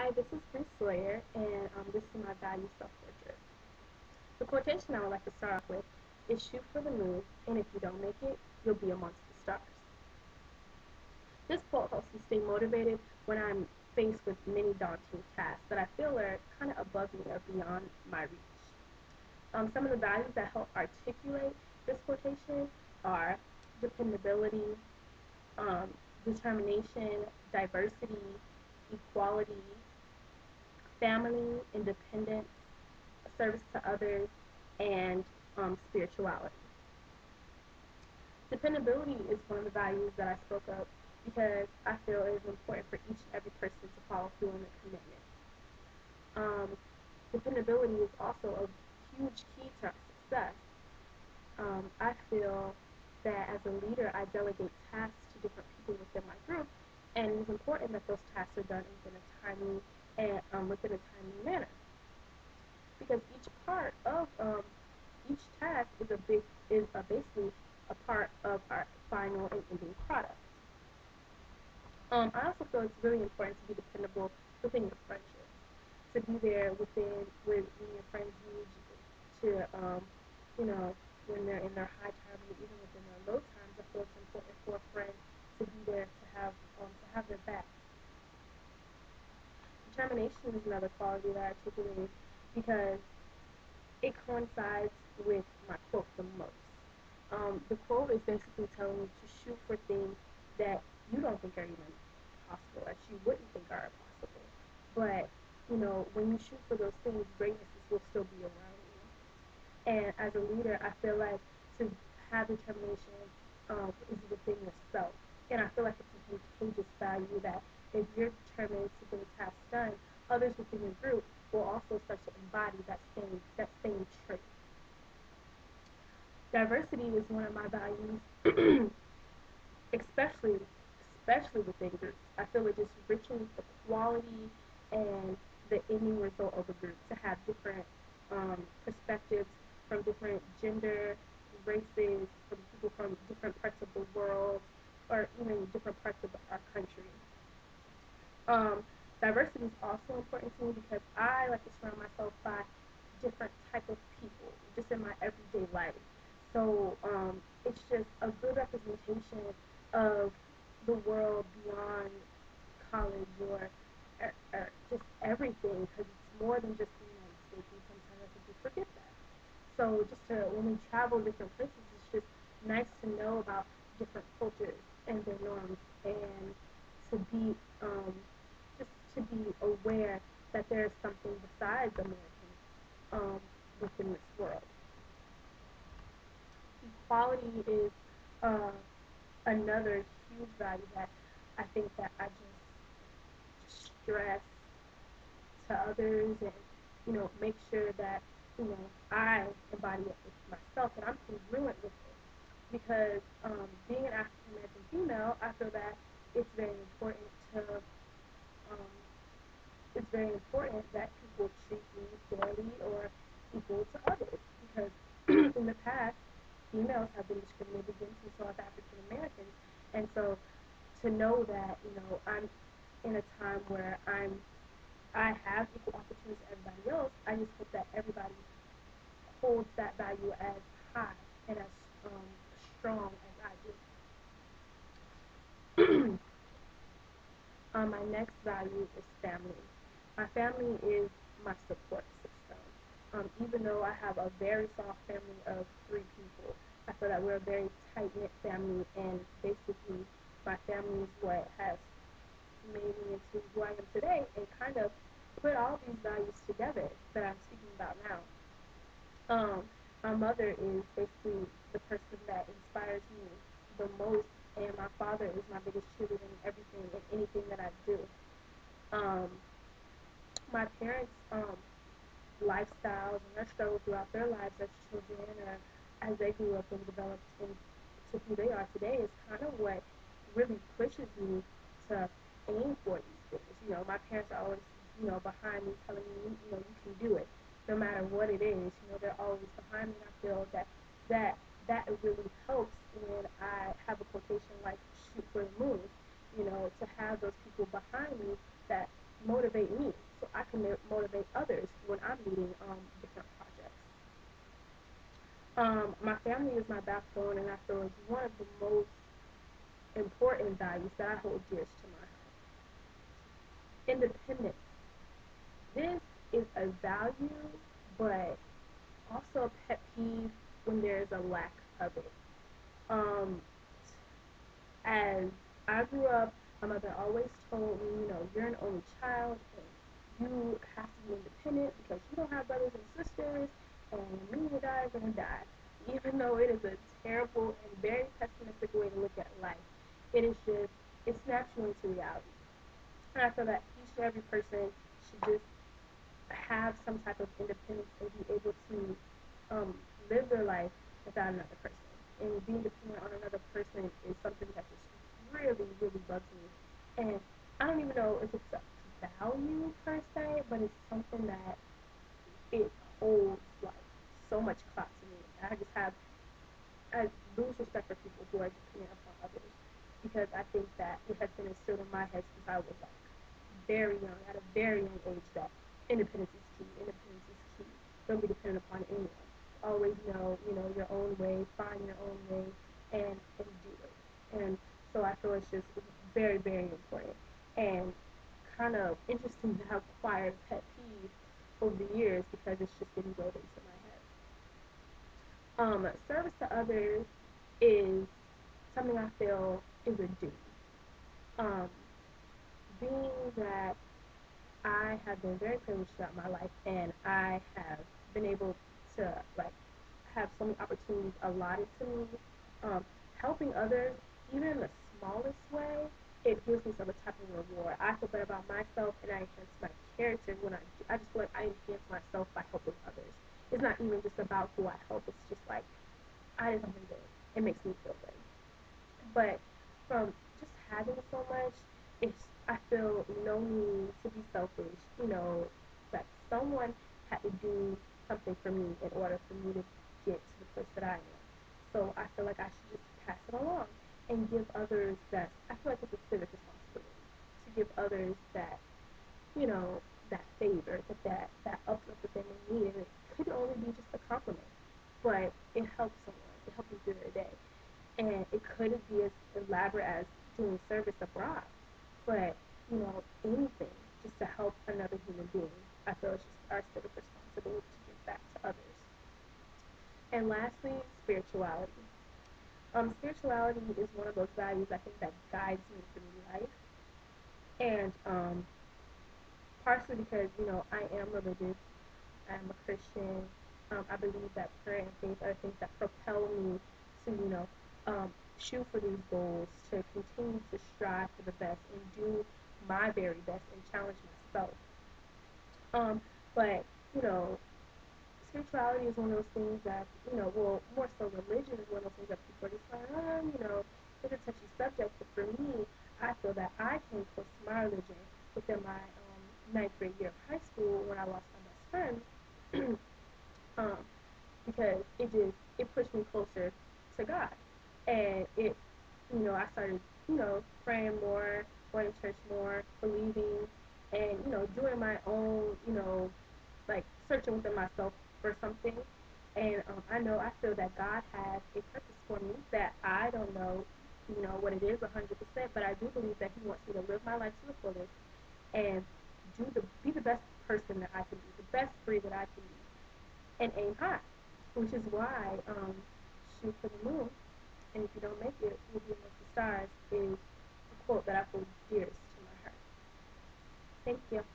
Hi, this is Miss Sawyer, and this is my value self-portrait. The quotation I would like to start off with is shoot for the moon, and if you don't make it, you'll be amongst the stars. This quote helps me stay motivated when I'm faced with many daunting tasks that I feel are kind of above me or beyond my reach. Some of the values that help articulate this quotation are dependability, um, determination, diversity, equality, family, independence, service to others, and spirituality. Dependability is one of the values that I spoke of because I feel it is important for each and every person to follow through on their commitment. Um, Dependability is also a huge key to our success. I feel that as a leader, I delegate tasks to different people within my group, and it is important that those tasks are done within a timely manner because each part of each task is basically a part of our final and ending product. I also feel it's really important to be dependable within your friendships, to be there when your friends need you, to when they're in their high times or even within their low times. I feel it's important for a friend to be there to have their back. Determination is another quality that I articulated because it coincides with my quote the most. The quote is basically telling you to shoot for things that you don't think are even possible, that you wouldn't think are possible. But, when you shoot for those things, greatness will still be around you. And as a leader, I feel like to have determination is within yourself. And I feel like it's a contagious value that if you're determined to get a task done, others within your group will also start to embody that same trait. Diversity is one of my values, especially especially within groups. I feel it just richens the quality and the ending result of a group to have different perspectives from different gender, races, from people from different parts of the world, or even different parts of our country. Um, Diversity is also important to me because I like to surround myself by different type of people just in my everyday life. So it's just a good representation of the world beyond college or just everything because it's more than just the United States and sometimes I think we forget that. So when we travel different places, it's just nice to know about different cultures and their norms and to be just to be aware that there is something besides Americans within this world. Equality is uh, another huge value that I think that I just stress to others and make sure that I embody it with myself and I'm congruent with it because being an African American female, I feel that it's very important to um, it's very important that people treat me fairly or equal to others because in the past females have been discriminated against and so have African Americans and so to know that I'm in a time where I have equal opportunities to everybody else. I just hope that everybody holds that value as high and as strong as I do. My next value is family. My family is my support system. Even though I have a very soft family of three people, I feel that we're a very tight knit family, and basically, my family is what has made me into who I am today, and kind of put all these values together that I'm speaking about now. Um, my mother is basically the person that inspires me the most, and my father is my biggest cheerleader in everything and anything that I do. Um, my parents' lifestyles and their struggles throughout their lives as children or as they grew up and developed into who they are today is kind of what really pushes me to aim for these things. My parents are always, behind me telling me, you can do it. No matter what it is, they're always behind me and I feel that really helps when I have a quotation like shoot for the moon, to have those people behind me that motivate me so I can motivate others when I'm leading different projects. My family is my backbone, and I feel like one of the most important values that I hold dearest to my heart. Independence. This is a value, but also a pet peeve when there's a lack of it. Um, as I grew up, my mother always told me, you're an only child and you have to be independent because you don't have brothers and sisters, and when you die, you're going to die. Even though it is a terrible and very pessimistic way to look at life, it is just, it snaps you into reality. And I feel that each and every person should just have some type of independence and be able to live their life without another person. And being dependent on another person is something that just really, really bugs me. And I don't even know if it's a value per se, but it's something that it holds like so much clout to me. I lose respect for people who are dependent upon others because I think that it has been instilled in my head since I was like very young, at a very young age, that independence is key. Independence is key. Don't be dependent upon anyone. Always know, your own way, find your own way, and do it. And so I feel it's very, very important. And kind of interesting to have acquired pet peeve over the years because it's just been drilled into my head. Service to others is something I feel is a duty. Um, being that I have been very privileged throughout my life, and I have been able to like have so many opportunities allotted to me. Helping others, even in the smallest way, it gives me some type of reward. I feel better about myself, and I enhance my character when I just feel like I enhance myself by helping others. It's not even just about who I help. It's just like I did something good. It makes me feel good. But from just having so much, I feel no need to be selfish. That someone had to do something for me in order for me to get to the place that I am. So I feel like I should just pass it along and give others that. I feel like it's a civic responsibility to give others that that favor, that uplift that they may need, and it could only be just a compliment, but it helps someone. It helps them through their day. And it couldn't be as elaborate as doing service abroad, but anything just to help another human being. I feel it's just our civic responsibility to give back to others. And lastly, spirituality. Spirituality is one of those values I think that guides me through life, and partially because I am religious. I'm a Christian. I believe that prayer and faith are things that propel me to, shoot for these goals, to continue to strive for the best and do my very best and challenge myself. Um, but, you know, spirituality is one of those things that, well, more so religion is one of those things that people are just like, it's a touchy subject. But for me, I feel that I came close to my religion within my ninth grade year of high school when I lost my best friend. um, because it pushed me closer to God, and I started praying more, going to church more, believing, and doing my own like searching within myself for something, and I feel that God has a purpose for me that I don't know what it is 100%, but I do believe that He wants me to live my life to the fullest and be the best person that I can be, the best free that I can be, and aim high, which is why shoot for the moon, and if you don't make it, you'll be amongst the stars is a quote that I hold dearest to my heart. Thank you.